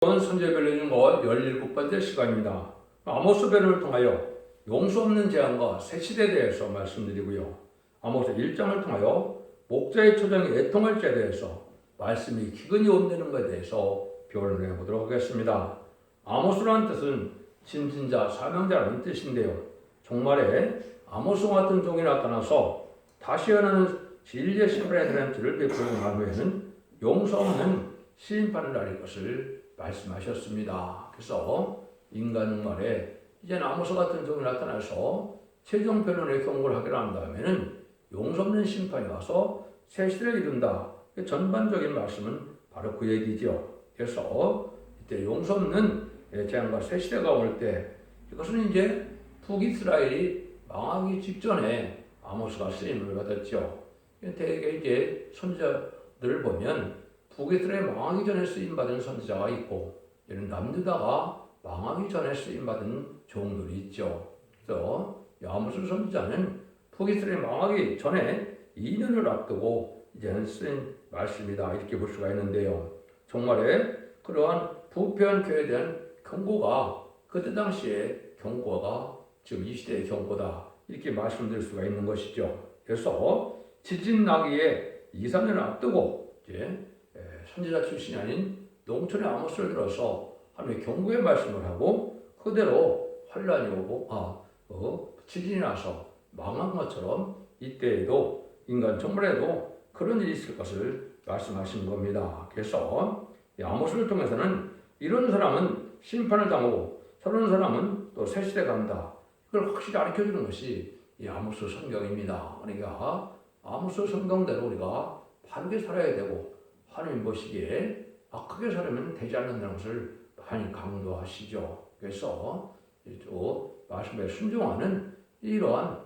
선제 변론인거 17번째 시간입니다. 아모스 변론을 통하여 용서 없는 재앙과 새 시대에 대해서 말씀드리고요. 아모스 1장을 통하여 목자의 초장이 애통할 자에 대해서 말씀이 기근이 온다는 것에 대해서 변론해 보도록 하겠습니다. 아모스라는 뜻은 짐진자, 사명자라는 뜻인데요. 종말에 아모스와 같은 종이 나타나서 다시 일어나는 진리의 심판에 대한 줄을 베풀고 난 후에는 용서 없는 심판을 날릴 것을 말씀하셨습니다. 그래서 인간 말에 이제는 아모스 같은 종이 나타나서 최종 변론의 경고를 하게 한 다음에는 용서 없는 심판이 와서 새 시대를 이룬다. 전반적인 말씀은 바로 그 얘기죠. 그래서 이때 용서 없는 재앙과 새 시대가 올 때 이것은 이제 북이스라엘이 망하기 직전에 아모스가 쓰임을 받았죠. 대개 이제 선지자들을 보면 북이스라엘 망하기 전에 쓰임받은 선지자가 있고 이런 남유다가 망하기 전에 쓰임받은 종들이 있죠. 그래서 아모스 선지자는 북이스라엘 망하기 전에 2년을 앞두고 이제는 쓰인 말씀이다 이렇게 볼 수가 있는데요. 정말에 그러한 부패한 교회에 대한 경고가 그때 당시의 경고가 지금 이 시대의 경고다 이렇게 말씀드릴 수가 있는 것이죠. 그래서 지진 나기에 2, 3년을 앞두고 이제 선지자 출신이 아닌 농촌의 아모스를 들어서 하나님의 경고의 말씀을 하고 그대로 환란이 오고 지진이 나서 망한 것처럼 이때에도 인간 정말에도 그런 일이 있을 것을 말씀하신 겁니다. 그래서 아모스를 통해서는 이런 사람은 심판을 당하고 저런 사람은 또 새 시대 간다. 이걸 확실히 가르쳐주는 것이 이 아모스 성경입니다. 그러니까 아모스 성경대로 우리가 바르게 살아야 되고 하나님 보시기에 악하게 살면 되지 않는다는 것을 많이 강조하시죠. 그래서 또 말씀에 순종하는 이러한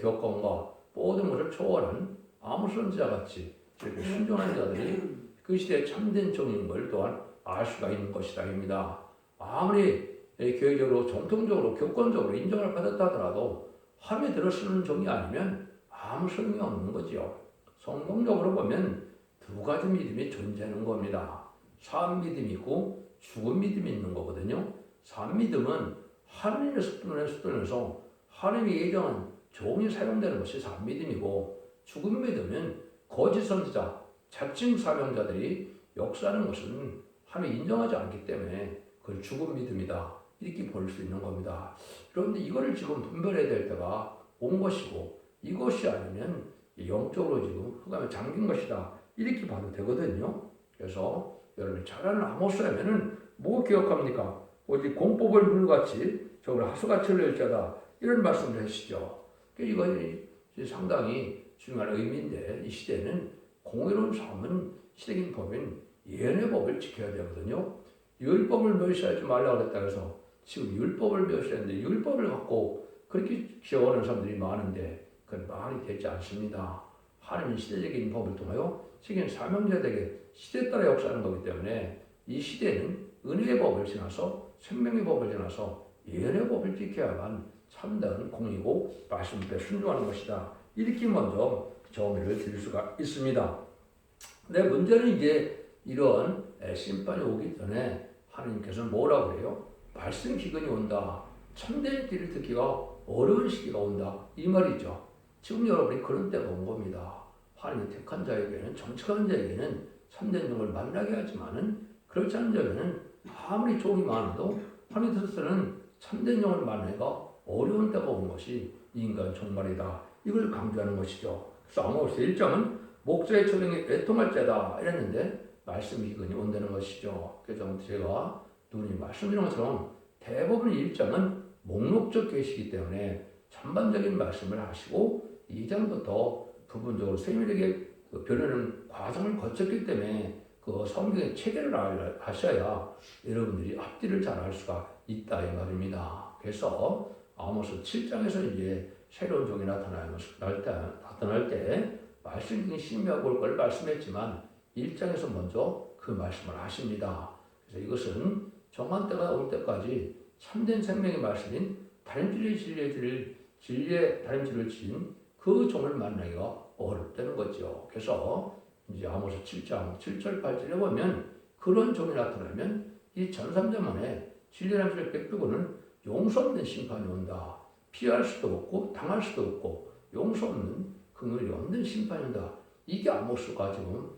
교권과 모든 것을 초월한 아모스 선지자 같이 이렇게 순종하는 자들이 그 시대에 참된 종인 걸 또한 알 수가 있는 것이다 입니다. 아무리 교회적으로 정통적으로 교권적으로 인정을 받았다 하더라도 함에 들어 쓰는 종이 아니면 아무 소용이 없는 거죠. 성경적으로 보면 두 가지 믿음이 존재하는 겁니다. 산 믿음이 있고 죽은 믿음이 있는 거거든요. 산 믿음은 하나님의 습관에서 하나님의 예정한 종이 사용되는 것이 산 믿음이고 죽은 믿음은 거짓 선지자, 자칭 사명자들이 역사하는 것은 하나님이 인정하지 않기 때문에 그걸 죽은 믿음이다. 이렇게 볼 수 있는 겁니다. 그런데 이거를 지금 분별해야 될 때가 온 것이고 이것이 아니면 영적으로 지금 흑암에 잠긴 것이다. 이렇게 봐도 되거든요. 그래서 여러분이 잘 아는 아모스라면은 뭐 기억합니까? 오직 공법을 물같이 저걸 하수같이 흘릴자다. 이런 말씀을 하시죠. 이건 상당히 중요한 의미인데 이 시대는 공의로운 삶은 시대적인 법인 예언의 법을 지켜야 되거든요. 율법을 멸시하지 말라고 그랬다 해서 지금 율법을 멸시하는데 율법을 갖고 그렇게 기억하는 사람들이 많은데 그건 말이 되지 않습니다. 하나님은 시대적인 법을 통하여 세계는 사명자들에게 시대에 따라 역사하는 거기 때문에 이 시대는 은혜의 법을 지나서 생명의 법을 지나서 예언의 법을 지켜야만 참다운 공이고 말씀에 순종하는 것이다. 이렇게 먼저 정의를 드릴 수가 있습니다. 근데 문제는 이제 이런 심판이 오기 전에 하나님께서는 뭐라고 그래요? 말씀 기근이 온다. 참된 길을 듣기가 어려운 시기가 온다. 이 말이죠. 지금 여러분이 그런 때가 온 겁니다. 하나님이 택한 자에게는 정직한 자에게는 참된 종을 만나게 하지만은 그렇지 않은 자에게는 아무리 종이 많아도 하나님 뜻에서는 참된 종을 만나기가 어려운 때가 온 것이 인간 종말이다. 이걸 강조하는 것이죠. 그래서 아모스 1장은 목자의 초령이 애통할 자다 이랬는데 말씀 기근이 온다는 것이죠. 그래서 제가 누님 말씀드린 것처럼 대부분 1장은 목록적 계시이기 때문에 전반적인 말씀을 하시고 2장부터 부분적으로 세밀하게 변하는 과정을 거쳤기 때문에 그 성경의 체계를 하셔야 여러분들이 앞뒤를 잘 알 수가 있다 이 말입니다. 그래서 아모스 7장에서 이제 새로운 종이 나타날 때 말씀이 심의하고 올 걸 말씀했지만 1장에서 먼저 그 말씀을 하십니다. 그래서 이것은 정한 때가 올 때까지 참된 생명의 말씀인 다른 진리의 다른 진리를 지닌 그 종을 만나기가 어렵다는 거죠. 그래서 이제 아모스 7장 7절 8절에 보면 그런 종이 나타나면 이 전삼자만에 진리란 소리를 베푸고는 용서 없는 심판이 온다. 피할 수도 없고 당할 수도 없고 용서 없는 긍휼이 없는 심판이 온다. 이게 아모스가 지금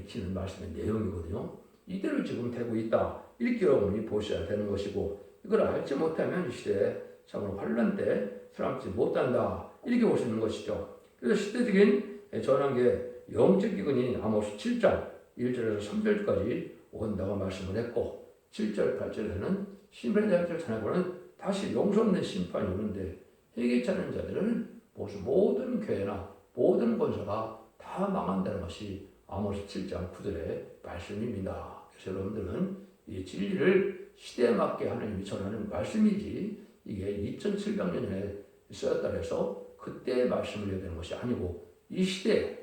지는 말씀의 내용이거든요. 이대로 지금 되고 있다. 이렇게 여러분이 보셔야 되는 것이고 이걸 알지 못하면 이 시대에 참으로 환란 때 살아남지 못한다. 이렇게 보시는 것이죠. 그래서 시대적인 전환기에 영적 기근이 아모스 7장 1절에서 3절까지 온다고 말씀을 했고 7절 8절에는 심판의 자들을 전하고는 다시 용서 없는 심판이 오는데 회개치 않는 자들은 모든 교회나 모든 권사가 다 망한다는 것이 아모스 7장 9절의 말씀입니다. 그래서 여러분들은 이 진리를 시대에 맞게 하나님이 전하는 말씀이지 이게 2700년에 쓰였다 해서 그때의 말씀을 해야 되는 것이 아니고 이 시대에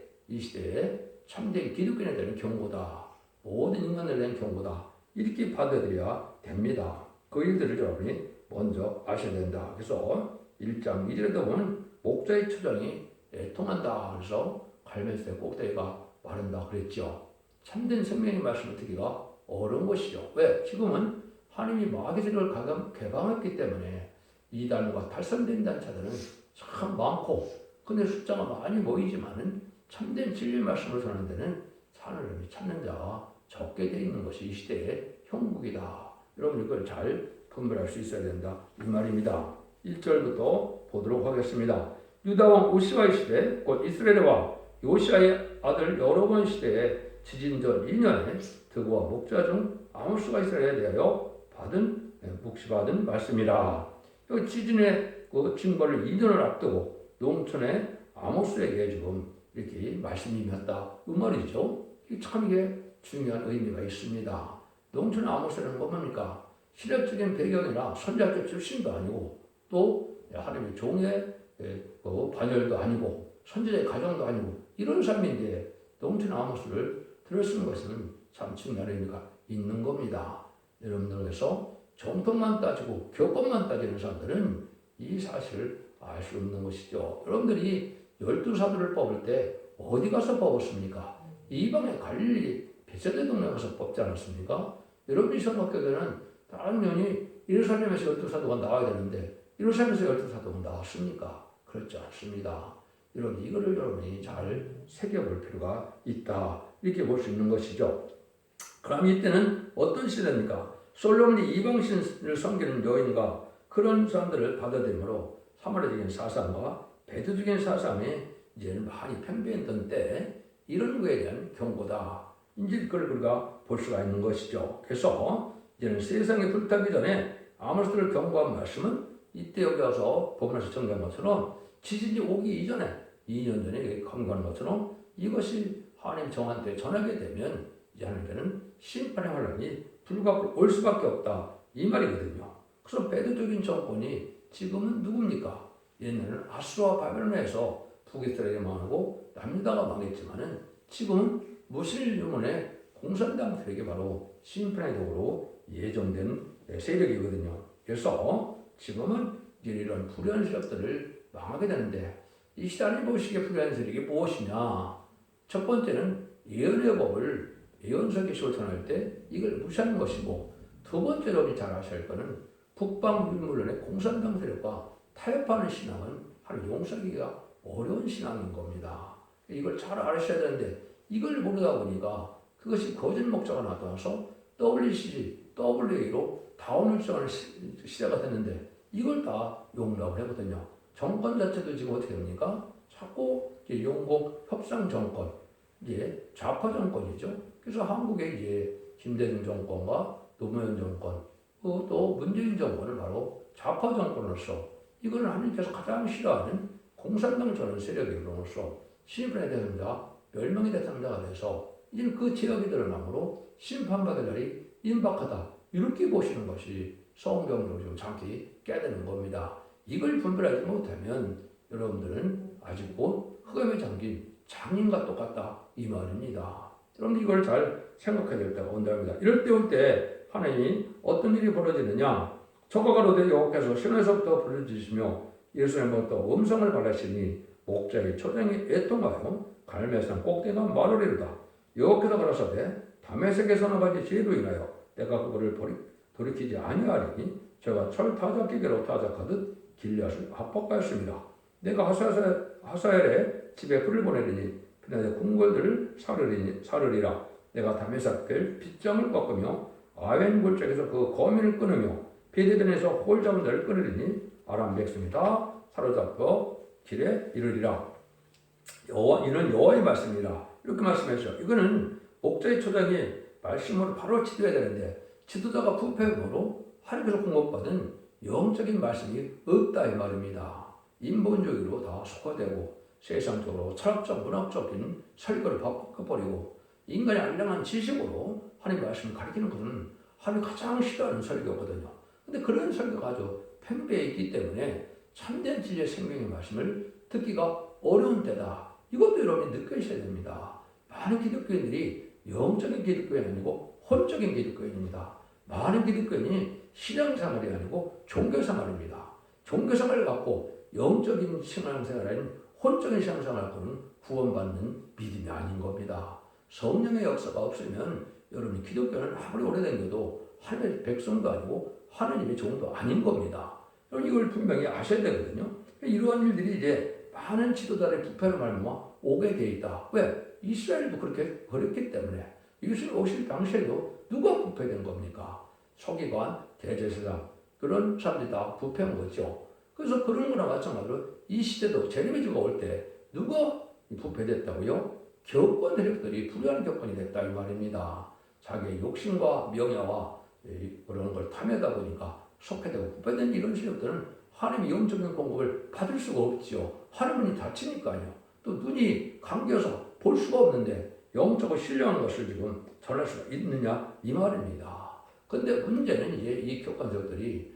참된 기독교인에 대한 경고다. 모든 인간에 대한 경고다. 이렇게 받아들여야 됩니다. 그 일들을 여러분이 먼저 아셔야 된다. 그래서 1장 2절에도 보면 목자의 초장이 애통한다. 그래서 갈멜스의 꼭대기가 마른다 그랬죠. 참된 생명의 말씀을 듣기가 어려운 것이죠. 왜? 지금은 하나님이 마귀들을 개방했기 때문에 이단과 탈선된 자들은 참 많고 근데 숫자가 많이 모이지만은 참된 진리의 말씀을 전하는 데는 하나님이 찾는 자가 적게 되어 있는 것이 이 시대의 형국이다. 여러분 이걸 잘 분별할 수 있어야 된다. 이 말입니다. 1절부터 보도록 하겠습니다. 유다왕 우시아의 시대 곧 이스라엘의 왕 요시아의 아들 여로보암 시대에 지진전 2년에 드고와 목자 중 아모스가 이스라엘에 대하여 묵시받은 말씀이라. 여기 지진의 그 징벌을 2년을 앞두고 농촌의 아모스에게 지금 이렇게 말씀이 임했다. 그 말이죠. 참 이게 중요한 의미가 있습니다. 농촌의 아모스라는 건 뭡니까? 실력적인 배경이나 선자적 출신도 아니고 또 하나님의 종의 반열도 아니고 선지자의 가정도 아니고 이런 삶인데 농촌의 아모스를 들었쓰는 것은 참 중요한 의미가 있는 겁니다. 여러분들께서 정통만 따지고 교권만 따지는 사람들은 이 사실을 알 수 없는 것이죠. 여러분들이 12사도를 뽑을 때 어디 가서 뽑았습니까? 이방의 갈릴리 베세다 동네 가서 뽑지 않았습니까? 여러분이 생각하게 되는 당연히 예루살렘에서 12사도가 나와야 되는데 예루살렘에서 12사도가 나왔습니까? 그렇지 않습니다. 여러분 이거를 여러분이 잘 새겨볼 필요가 있다. 이렇게 볼 수 있는 것이죠. 그럼 이때는 어떤 시대입니까? 솔로몬이 이방신을 섬기는 여인과 그런 사람들을 받아들이므로 사마리아적인 사상과 배도적인 사상이 이제는 많이 팽배했던 때 이런 거에 대한 경고다. 이제 그걸 우리가 볼 수가 있는 것이죠. 그래서 이제는 세상이 불타기 전에 아모스를 경고한 말씀은 이때 여기 와서 본문에서 정리한 것처럼 지진이 오기 이전에 2년 전에 경고한 것처럼 이것이 하나님 정한테 전하게 되면 이제 하나님께는 심판의 환란이 불가불 올 수밖에 없다. 이 말이거든요. 그래서 배도적인 정권이 지금은 누굽니까? 옛날에는 아수르와 바벨론에서 북이스라엘이 망하고 남유다가 망했지만은 지금은 무슬림의 공산당들에게 바로 심판의 도구로 예정된 세력이거든요. 그래서 지금은 이런 불의한 세력들을 망하게 되는데 이 시대를 보시기에 불의한 세력이 무엇이냐? 첫 번째는 예언의 법을 예언서 계시를 전할 때 이걸 무시하는 것이고 두 번째로 잘 아셔야 할 것은 북방물론의 공산당 세력과 타협하는 신앙은 하나님 용서하기가 어려운 신앙인 겁니다. 이걸 잘 아셔야 되는데 이걸 모르다 보니까 그것이 거짓 목자가 나타나서 WCG, WA로 다운을 시작하는 시대가 됐는데 이걸 다 용납을 하거든요. 정권 자체도 지금 어떻게 됩니까? 자꾸 이제 용국 협상 정권, 이제 좌파 정권이죠. 그래서 한국의 이제 김대중 정권과 노무현 정권, 또 문재인 정권을 바로 좌파 정권으로서 이거는 하나님께서 가장 싫어하는 공산당 저런 세력으로서 심판의 대상자, 멸망의 대상자가 돼서 이제 그 지역이 드러나므로 심판받을 날이 임박하다. 이렇게 보시는 것이 성경으로 좀 장기 깨닫는 겁니다. 이걸 분별하지 못하면 여러분들은 아직 곧 흑암에 잠긴 장인과 똑같다. 이 말입니다. 여러분 이걸 잘 생각해야 될 때가 온답니다. 이럴 때 올 때 하나님이 어떤 일이 벌어지느냐? 저가 가로되 여호와께서 신에서부터 부르짖으시며 예루살렘부터 음성을 발하시니 목자의 초장이 애통하여 갈멜산 꼭대기가 마르리로다. 여호와께서 가라사대 다메섹에서 나가지 지혜로 인하여 내가 그거를 돌이키지 아니하리니 저가 철 타작기계로 타작하듯 길앗을 압박하였습니다. 내가 하사엘의 집에 불을 보내리니 그날의 궁궐들을 사르리라. 내가 다메삭을 빗장을 꺾으며 아웬 골짜기에서 그 거민을 끊으며 베데벤에서 홀 잡은 자를 끊으리니 아람 백성이 다 사로잡혀 길에 이르리라. 이는 여호와의 말씀이라. 이렇게 말씀하셨죠. 이거는 목자의 초장이 말씀으로 바로 지도해야 되는데 지도자가 부패함으로 하나님께서 공급받은 영적인 말씀이 없다 이 말입니다. 인본주의로 다 속화되고 세상적으로 철학적 문학적인 설교를 바꿔버리고 인간의 알량한 지식으로 하나님 말씀을 가르치는 것은 하나님이 가장 싫어하는 설교거든요. 근데 그런 설교가 아주 팽배해 있기 때문에 참된 진리의 생명의 말씀을 듣기가 어려운 때다. 이것도 여러분이 느끼셔야 됩니다. 많은 기독교인들이 영적인 기독교인이 아니고 혼적인 기독교인입니다. 많은 기독교인이 신앙생활이 아니고 종교생활입니다. 종교생활을 갖고 영적인 신앙생활은 혼적인 신앙생활을 갖고는 구원받는 믿음이 아닌 겁니다. 성령의 역사가 없으면 여러분이 기독교는 아무리 오래된겨도 하나님의 백성도 아니고 하나님의 종도 아닌 겁니다. 여러분 이걸 분명히 아셔야 되거든요. 이러한 일들이 이제 많은 지도자의 부패로 말미암아 오게 돼 있다. 왜? 이스라엘도 그렇게 그랬기 때문에 이스라엘 오실 당시에도 누가 부패된 겁니까? 서기관, 대제사장 그런 사람들이 다 부패한 거죠. 그래서 그런 거나 마찬가지로 이 시대도 제레미야가 올 때 누가 부패됐다고요? 교권 세력들이 불의한 교권이 됐다 이 말입니다. 자기의 욕심과 명예와 그런 걸 탐하다 보니까 속해되고 부패된 이런 세력들은 하나님의 영적인 공급을 받을 수가 없죠. 하나님이 다치니까요. 또 눈이 감겨서 볼 수가 없는데 영적으로 신령한 것을 지금 전할 수가 있느냐 이 말입니다. 근데 문제는 이제 이 교권세력들이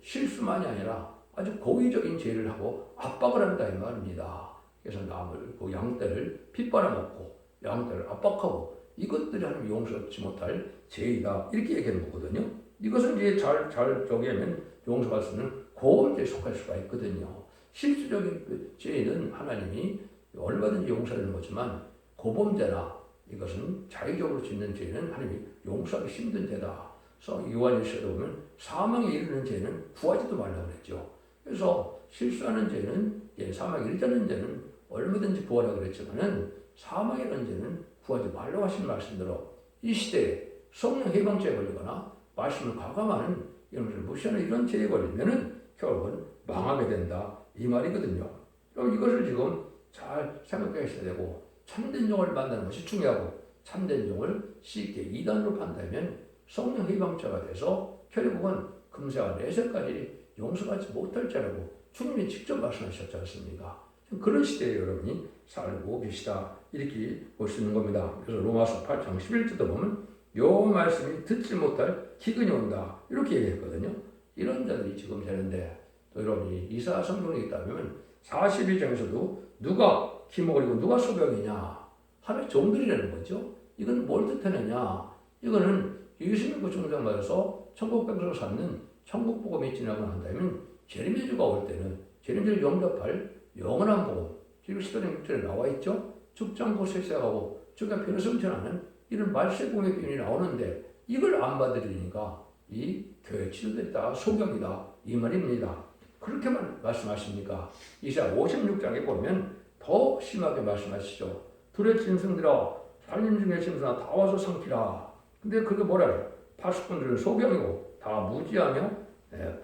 실수만이 아니라 아주 고의적인 죄를 하고 압박을 한다 이 말입니다. 그래서 남을 그 양떼를 핏바라먹고 양떼를 압박하고 이것들이 하나님 용서하지 못할 죄이다 이렇게 얘기하는 거거든요. 이것은 이제 잘 저기하면 용서할 수 있는 고범죄에 속할 수가 있거든요. 실질적인 죄는 하나님이 얼마든지 용서하는 거지만 고범죄나 이것은 자의적으로 짓는 죄는 하나님이 용서하기 힘든 죄다. 그래서 요한일서에 보면 사망에 이르는 죄는 구하지도 말라고 그랬죠. 그래서 실수하는 죄는 사망에 이르는 죄는 얼마든지 구하라고 그랬지만은 사망에 이르는 죄는 구하지 말라고 하신 말씀대로 이 시대에 성령 해방죄에 걸리거나 말씀을 과감하는 이런 것을 무시하는 이런 죄에 걸리면은 결국은 망하게 된다 이 말이거든요. 그럼 이것을 지금 잘 생각하셔야 되고 참된 종을 만나는 것이 중요하고 참된 종을 쉽게 이단으로 판단하면 성령 해방죄가 돼서 결국은 금세와 내세까지 용서받지 못할 죄라고 주님이 직접 말씀하셨지 않습니까? 그런 시대에 여러분이 살고 계시다 이렇게 볼 수 있는 겁니다. 그래서 로마서 8장 11절도 보면 요 말씀이 듣지 못할 기근이 온다 이렇게 얘기했거든요. 이런 자들이 지금 되는데 또 여러분이 이사야 성경에 있다면 42장에서도 누가 기목이고 누가 소병이냐 하나님의 종들이라는 거죠. 이건 뭘 뜻하느냐 이거는 예수님과 중생마에서 천국 백성을 쌓는 천국 복음이 지나고 난 다음에 제레미야가 올 때는 제레미야를 영접할 영원한 복음 지금 시대는 6절에 나와 있죠. 죽지 않고 쇠쇠하고 죽게 피를 승천하는 이런 말세공의 비밀이 나오는데 이걸 안 받으려니까 이 교회 지도자들이 소경이다 이 말입니다. 그렇게만 말씀하십니까? 이사야 56장에 보면 더 심하게 말씀하시죠. 둘의 짐승들아 살림 중에 짐승아 다 와서 삼키라. 근데 그게 뭐래요? 파수꾼들은 소경이고 다 무지하며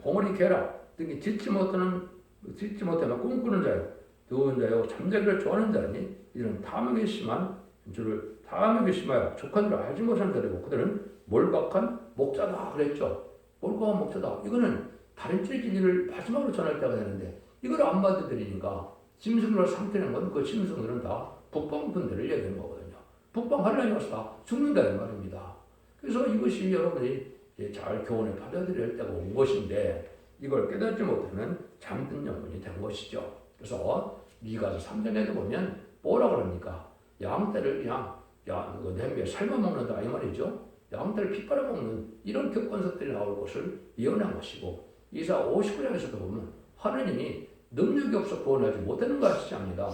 봉어리 개라 등이 짓지 못하면 꿈꾸는 자요 누운 자요 잠자기를 좋아하는 자니 이들은 탐욕이 심한 줄을 탐욕이 심하여 족한 줄 알지 못하는 자들이고 그들은 몰박한 목자다 그랬죠. 몰박한 목자다. 이거는 다른 진리를 마지막으로 전할 때가 되는데 이걸 안 받아들이니까 짐승으로 삼키는 건 그 짐승들은 다 북방분들을 얘기하는 거거든요. 북방 환란이 와서 다 죽는다는 말입니다. 그래서 이것이 여러분이 잘 교훈을 받아들일 때가 온 것인데 이걸 깨닫지 못하면 잠든 영혼이 된 것이죠. 그래서 미가서 3장에도 보면 뭐라 그럽니까? 양떼를 그냥 냄비에 삶아 먹는다 이 말이죠. 양떼를 피 빨아먹는 이런 격건석들이 나올 것을 예언한 것이고 이사 59장에서도 보면 하나님이 능력이 없어 구원하지 못하는 것이 아니다.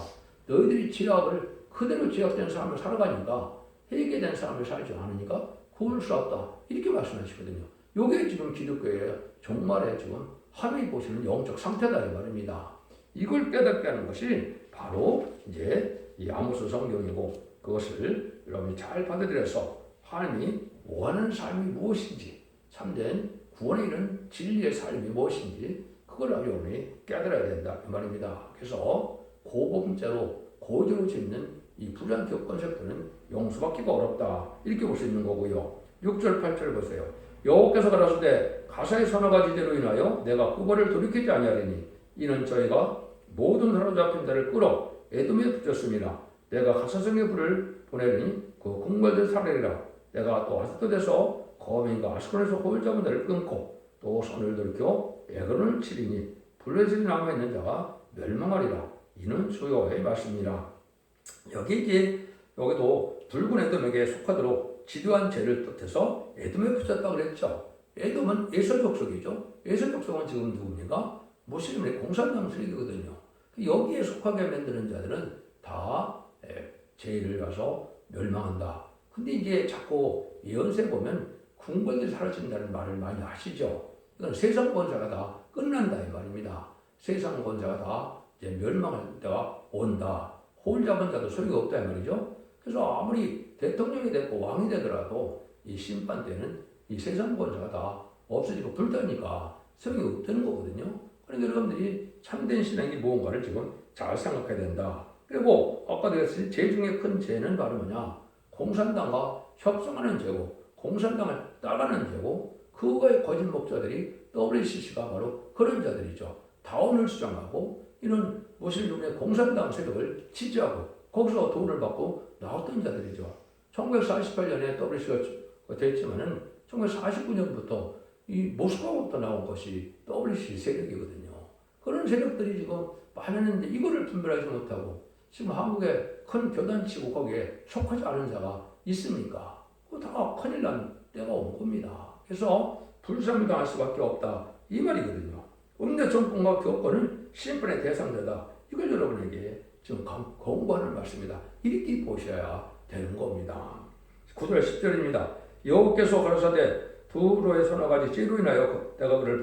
너희들이 지약을 그대로 지약된 삶을 살아가니까 회개된 삶을 살지 않으니까 도울 수 없다. 이렇게 말씀하시거든요. 이게 지금 기독교의 종말의 지금 함이 보시는 영적 상태다 이 말입니다. 이걸 깨닫게 하는 것이 바로 이제 이 아모스 성경이고, 그것을 여러분이 잘 받아들여서 하나님이 원하는 삶이 무엇인지, 참된 구원에 이른 진리의 삶이 무엇인지 그걸 여러분이 깨달아야 된다 이 말입니다. 그래서 고범죄로 고의로 짓는 이 불량격 컨셉트는 용서받기가 어렵다 이렇게 볼 수 있는 거고요. 6절 8절 보세요. 여호와께서 가라사대 가사의 서너 가지대로 인하여 내가 그거를 돌이키지 아니하리니 이는 저희가 모든 사로잡힌 자를 끌어 에돔에 붙였습니다. 내가 가사성의 불을 보내니 그 궁궐들 살리리라. 내가 또 아스돗에서 거민과 아스콘에서 호일 잡은 자를 끊고 또 손을 돌이켜 에그론을 치리니 블레셋에 남아있는 자가 멸망하리라. 이는 주여의 말씀이라. 여기도 붉은 에돔에게 속하도록 지도한 죄를 뜻해서 에돔에 붙였다고 그랬죠. 에돔은 에서 족속이죠. 에서 족속은 지금 누굽니까? 무슬림의 공산당 세력이거든요. 여기에 속하게 만드는 자들은 다 죄를 가서 멸망한다. 근데 이제 자꾸 예언서에 보면 궁궐들이 사라진다는 말을 많이 하시죠. 이건 세상 권세가 다 끝난다 이 말입니다. 세상 권세가 다 이제 멸망할 때가 온다. 호울 잡은 자도 소용이 없다 이 말이죠. 그래서 아무리 대통령이 됐고 왕이 되더라도 이 심판 때는 이 세상 권세가 다 없어지고 불타니까 소용이 없다는 거거든요. 그러니까 여러분들이 참된 신앙이 무언가를 지금 잘 생각해야 된다. 그리고 아까 드렸을 죄 중에 큰 죄는 바로 뭐냐? 공산당과 협상하는 죄고, 공산당을 따르는 죄고, 그거의 거짓 목자들이 WCC가 바로 그런 자들이죠. 다원을 주장하고 이런 무슬림의 공산당 세력을 지지하고 거기서 돈을 받고 나왔던 자들이죠. 1948년에 WCC가 됐지만은 1949년부터 이 모스크바부터 나온 것이 WCC 세력이거든요. 그런 세력들이 지금 많았는데 이거를 분별하지 못하고 지금 한국에 큰 교단치고 거기에 속하지 않은 자가 있습니까? 그거 다 큰일 난 때가 온 겁니다. 그래서 불쌍히 당할 수밖에 없다 이 말이거든요. 음녀 정권과 교권은 심판의 대상자다. 이걸 여러분에게 지금 권고하는 말씀이다. 이렇게 보셔야 되는 겁니다. 9절 10절입니다. 여호와께서 가라사대 두로의 서너 가지 죄로 인하여 내가 그를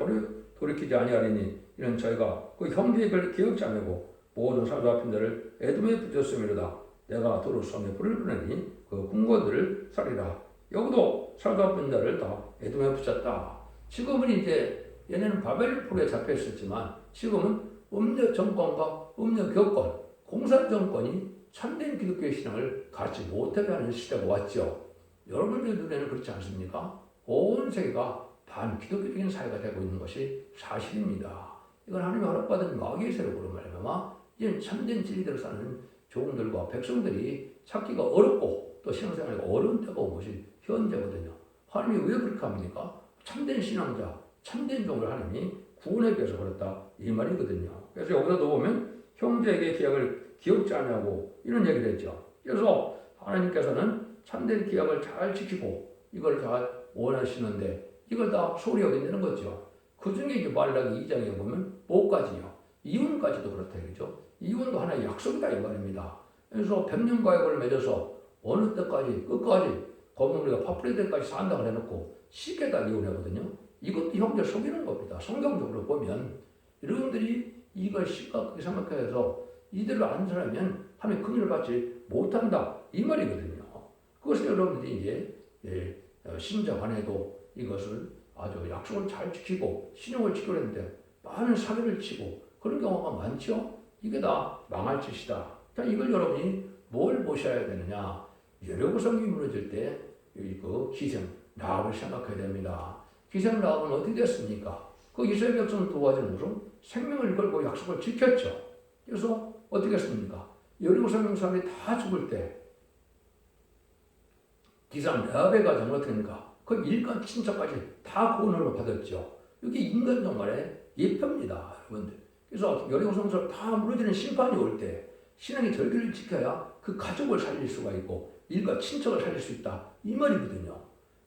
돌이키지 아니하리니 이는 저희가 그 형제의 별 기억지 않고 모든 사로잡힌 자를 에돔에 붙였음이로다. 내가 도로 성에 불을 보내니 그 궁궐들을 살리라. 여기도 사로잡힌 자를 다 에돔에 붙였다. 지금은 이제 얘네는 바벨풀에 잡혀 있었지만 지금은 음녀 정권과 음녀 교권, 공산 정권이 참된 기독교의 신앙을 갖지 못하게 하는 시대가 왔죠. 여러분들 눈에는 그렇지 않습니까? 온 세계가 반기독교적인 사회가 되고 있는 것이 사실입니다. 이건 하나님의 허락받은 마귀의 세력으로 말미암아 이제는 참된 진리대로 사는 종들과 백성들이 찾기가 어렵고 또 신앙생활이 어려운 때가 온 것이 현재거든요. 하나님이 왜 그렇게 합니까? 참된 신앙자, 참된 종을 하나님이 구원하기 위해서 그렇다 이 말이거든요. 그래서 여기서도 보면 형제에게 기약을 기억지 않냐고 이런 얘기를 했죠. 그래서 하나님께서는 참된 기약을 잘 지키고 이걸 잘 원하시는데 이걸 다 소홀히 여긴다는 거죠. 그 중에 이제 말라기 2장에 보면 뭐까지요? 이혼까지도 그렇다 이거죠. 이혼도 하나의 약속이다 이 말입니다. 그래서 100년 가약을 맺어서 어느 때까지 끝까지 거북이가 파뿌리 때까지 산다고 해놓고 쉽게 다 이혼하거든요. 이것도 형제 속이는 겁니다. 성경적으로 보면 여러분들이 이걸 심각하게 생각해서 이대로 안 살면 하나님 긍휼을 받지 못한다 이 말이거든요. 그것을 여러분들이 이제 신자 간에도 이것을 아주 약속을 잘 지키고 신용을 지키려 했는데 많은 사기를 치고 그런 경우가 많죠. 이게 다 망할 짓이다. 그러니까 이걸 여러분이 뭘 보셔야 되느냐. 여리고 성이 무너질 때 그 기생 라합을 생각해야 됩니다. 기생 라합은 어떻게 됐습니까? 그 이스라엘 백성을 도와주는 것은 생명을 걸고 약속을 지켰죠. 그래서 어떻게 했습니까? 여리고 성 사람이 다 죽을 때 기상 라합의 가정은 어떻게 합니까? 그 일간 친척까지 다 구원을 받았죠. 이게 인간 정말의 예표입니다, 여러분들. 그래서 여리고 성소를 다 무너지는 심판이 올 때 신앙의 절기를 지켜야 그 가족을 살릴 수가 있고 일가 친척을 살릴 수 있다 이 말이거든요.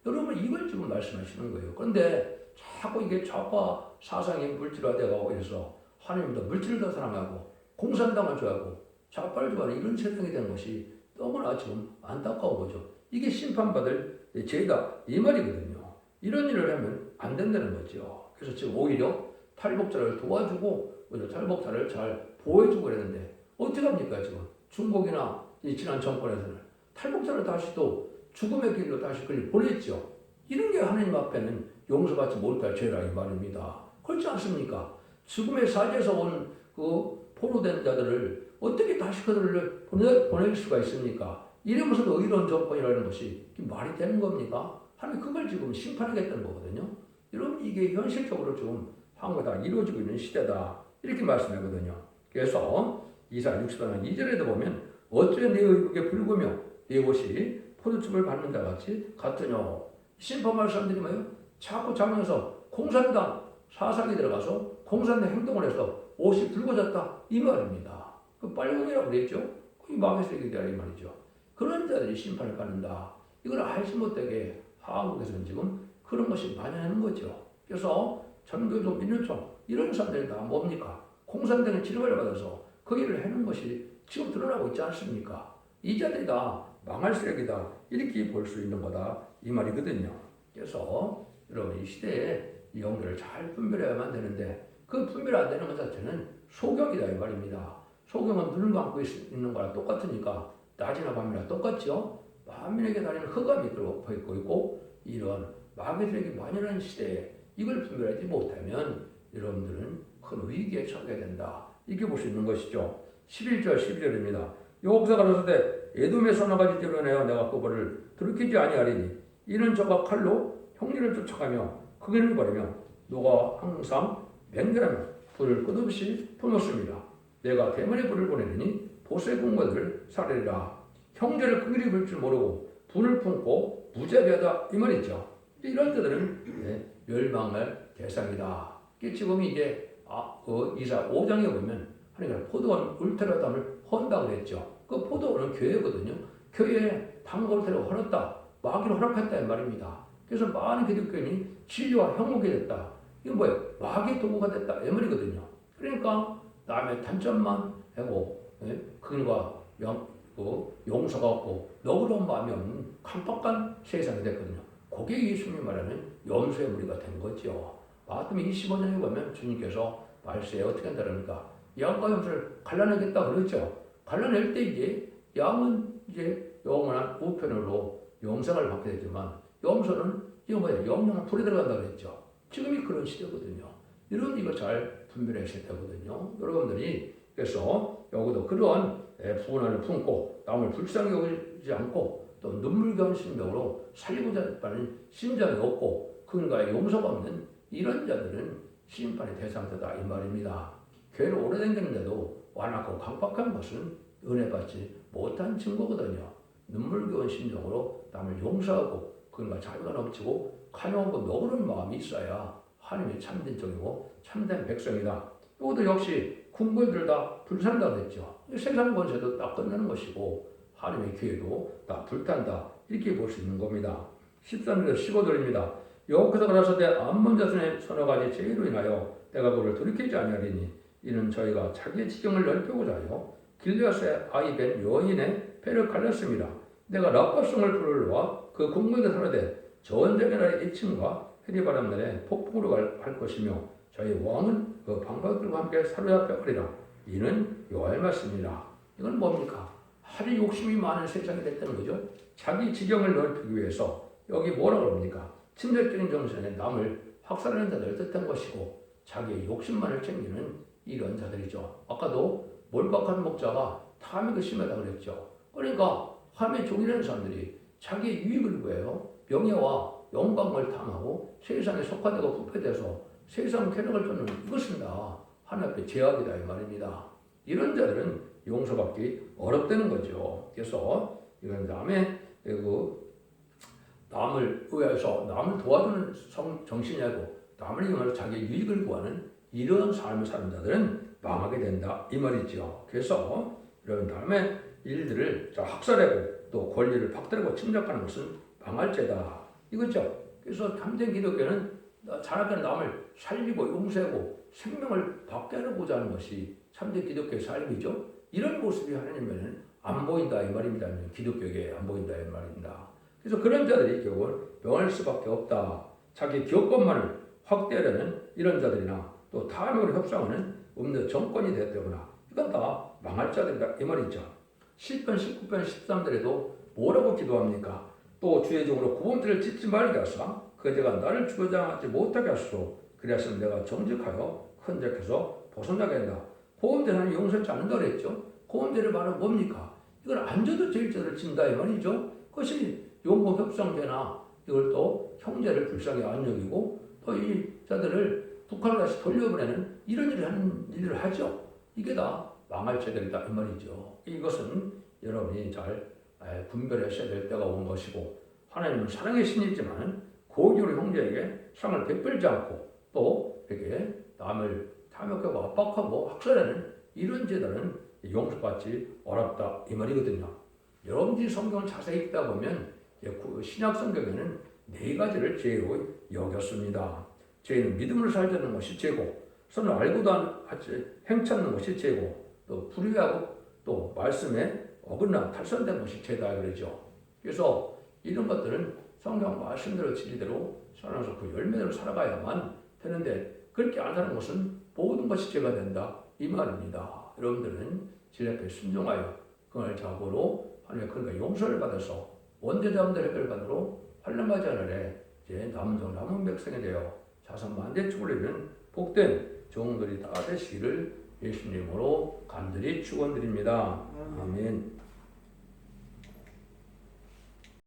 여러분 이걸 지금 말씀하시는 거예요. 그런데 자꾸 이게 좌파 사상이 물질화되고 그래서 하나님도 물질을 더 사랑하고 공산당을 좋아하고 좌파를 좋아하는 이런 세상이 된 것이 너무나 지금 안타까운 거죠. 이게 심판받을 죄다 이 말이거든요. 이런 일을 하면 안 된다는 거죠. 그래서 지금 오히려 탈북자를 도와주고 탈북자를 잘 보호해주고 그랬는데 어떻게 합니까 지금 중국이나 이 지난 정권에서는 탈북자를 다시 또 죽음의 길로 다시 보냈죠. 이런 게 하나님 앞에는 용서받지 못할 죄라 이 말입니다. 그렇지 않습니까? 죽음의 사지에서 온 그 포로된 자들을 어떻게 다시 그들을 보낼 수가 있습니까? 이러면서도 의로운 조건이라는 것이 말이 되는 겁니까? 하나님 그걸 지금 심판하겠다는 거거든요. 여러분 이게 현실적으로 지금 한국에 다 이루어지고 있는 시대다 이렇게 말씀하거든요. 그래서 이사 64장 2절에도 보면 어째 내 의복에 불구며 내 옷이 포도즙을 받는 자 같이 같으뇨. 심판할 사람들이 뭐예요? 자꾸 자면서 공산당 사상에 들어가서 공산당 행동을 해서 옷이 붉어졌다 이 말입니다. 그 빨갱이라고 그랬죠. 이 마귀의 얘기다 이 말이죠. 그런 자들이 심판을 받는다. 이걸 알지 못하게 한국에서는 지금 그런 것이 만연하는 거죠. 그래서 전교조 민주총 이런 사람들이 다 뭡니까? 공산당의 지령을 받아서 그 일을 해는 것이 지금 드러나고 있지 않습니까? 이 자들이 다 망할 쓰레기다 이렇게 볼 수 있는 거다 이 말이거든요. 그래서 여러분 이 시대에 이 영들을 잘 분별해야만 되는데 그 분별 안 되는 것 자체는 소경이다 이 말입니다. 소경은 눈을 감고 있는 거랑 똑같으니까 낮이나 밤이나 똑같죠. 만민에게 다니는 흑암이 덮어 있고 이런 마귀들에게 만연한 시대에 이걸 분별하지 못하면 여러분들은 큰 위기에 처하게 된다. 이렇게 볼 수 있는 것이죠. 11절 12절입니다. 여호와께서 가라사대 에돔의 서너 가지 죄로 내어 내가 그거를 돌이키지 아니하리니 이는 저가 칼로 형제를 쫓아가며 그 길을 버리며 너가 항상 맹렬하며 불을 끝없이 품었습니다. 내가 대만의 불을 보내리니 보스의 공과들을 살리리라. 형제를 그 길이 볼 줄 모르고 불을 품고 무자비하다 이 말이죠. 이런 자들은 멸망할 대상이다. 지금 이제 이사 5장에 보면 하나님께서 포도원 울테라담을 헌다고 그랬죠. 그 포도원은 교회거든요. 교회에 당과 울테라를 헌었다. 마귀를 허락했다 이 말입니다. 그래서 많은 기독교인이 진리와 형목이 됐다. 이건 뭐예요? 마귀의 도구가 됐다 이 말이거든요. 그러니까 남의 단점만 하고 그들과 용서가 없고 너그러운 마음이 없는 깜빡한 세상이 됐거든요. 그게 예수님이 말하는 염소의 무리가 된 거죠. 마태복음 25장에 보면 주님께서 말세에 어떻게 한다니까 양과 염소를 갈라내겠다 그랬죠. 갈라낼 때 이제 양은 이제 영원한 우편으로 영생을 받게 되지만 염소는 이거 뭐야 영영한 불에 들어간다 그랬죠. 지금이 그런 시대거든요. 이런 이거 잘 분별하셔야 되거든요. 여러분들이 그래서 여기도 그런 분한을 품고 남을 불쌍히 여기지 않고 또 눈물겨운 심정으로 살리고자 하는 심정이 없고 그분과의 용서가 없는 이런 자들은 심판의 대상자다 이 말입니다. 교회를 오래 다니는데도 완악하고 강박한 것은 은혜 받지 못한 증거거든요. 눈물겨운 심정으로 남을 용서하고 그분과 자유가 넘치고 간용하고 너그러운 마음이 있어야 하나님의 참된 종이고 참된 백성이다. 이것도 역시 궁궐들 다 불산다 그랬죠. 세상 권세도 다 끝나는 것이고 하나님의 교회도 다 불탄다. 이렇게 볼 수 있는 겁니다. 13절에서 15절입니다. 여호와께서 가라사대 암몬 자손의 서너 가지 죄로 인하여 내가 그를 돌이키지 아니하리니 이는 저희가 자기의 지경을 넓히고자 하여 길르앗의 아이 된 여인의 배를 갈랐습니다. 내가 랍바송을 불러와 그 궁궐에 살아대 전쟁의 날의 이침과 해리바람 날에 폭풍으로 갈 것이며 저희 왕은 그 방박들과 함께 사로잡혀 가리라. 이는 여호와의 말씀이라. 이건 뭡니까? 하도 욕심이 많은 세상이 됐다는 거죠. 자기 지경을 넓히기 위해서 여기 뭐라고 합니까? 침략적인 정신에 남을 학살하는 자들을 뜻한 것이고 자기의 욕심만을 챙기는 이런 자들이죠. 아까도 몰박한 목자가 탐욕이 심하다고 그랬죠. 그러니까 함의 종이라는 사람들이 자기의 유익을 위하여 명예와 영광을 탐하고 세상에 속화되고 부패돼서 세상 쾌락을 쫓는 이것은 다 하나님 앞에 죄악이다 이 말입니다. 이런 자들은 용서받기 어렵다는 거죠. 그래서 이건 남을 의해서 남을 도와주는 정신이 아니고 남을 이용해서 자기의 유익을 구하는 이런 삶을 사는 자들은 망하게 된다 이 말이죠. 그래서 이런 다음에 일들을 학살하고 또 권리를 박탈하고 침략하는 것은 망할 죄다 이거죠. 그래서 참된 기독교는 자나깨나 남을 살리고 용서하고 생명을 받게 하고자 하는 것이 참된 기독교의 삶이죠. 이런 모습이 하나님에는 안 보인다 이 말입니다. 기독교에 안 보인다 이 말입니다. 그래서 그런 자들이 결국은 명할 수밖에 없다. 자기 기업권만을 확대하려는 이런 자들이나 또 탐욕으로 협상하는 음료 정권이 됐다거나 이건 다 망할 자들이다 이 말이죠. 10편, 19편, 13절에도 뭐라고 기도합니까? 또 주의적으로 구범죄를 짓지 말게 하사 그제가 나를 주저장하지 못하게 하소서. 그리하시면 내가 정직하여 흔적해서 벗어나게 한다. 구범죄는 용서치 않는다 그랬죠. 구범죄를 말하면 뭡니까? 이걸 안 줘도 죄일자를 진다 이 말이죠. 그것이 용법 협상죄나 이걸 또 형제를 불쌍히 안 여기고 또 이 자들을 북한으로 다시 돌려보내는 이런 일을 하는 일을 하죠. 이게 다 망할 죄들이다 이 말이죠. 이것은 여러분이 잘 분별하셔야 될 때가 온 것이고 하나님은 사랑의 신이지만 고기로 형제에게 사랑을 베풀지 않고 또 이렇게 남을 탐욕하고 압박하고 학살하는 이런 죄들은 용서받지 어렵다 이 말이거든요. 여러분들이 성경을 자세히 읽다 보면 신약 성경에는 네 가지를 죄로 여겼습니다. 죄는 믿음으로 살자는 것이 죄고, 선을 알고도 행찮는 것이 죄고, 또 불의하고 또 말씀에 어긋나 탈선된 것이 죄다 그러죠. 그래서 이런 것들은 성경 말씀대로 진리대로 살아서 그 열매대로 살아가야만 되는데 그렇게 안 사는 것은 모든 것이 죄가 된다 이 말입니다. 여러분들은 진리 앞에 순종하여 그걸 자고로 하나님의 큰 용서를 받아서 원죄자분들 해결받으로 환란받지 않으래 이제 남은 백성이 되어 자선 만대축을 이루는 복된 종들이 다 되시기를 예수님으로 간절히 축원드립니다. 아멘.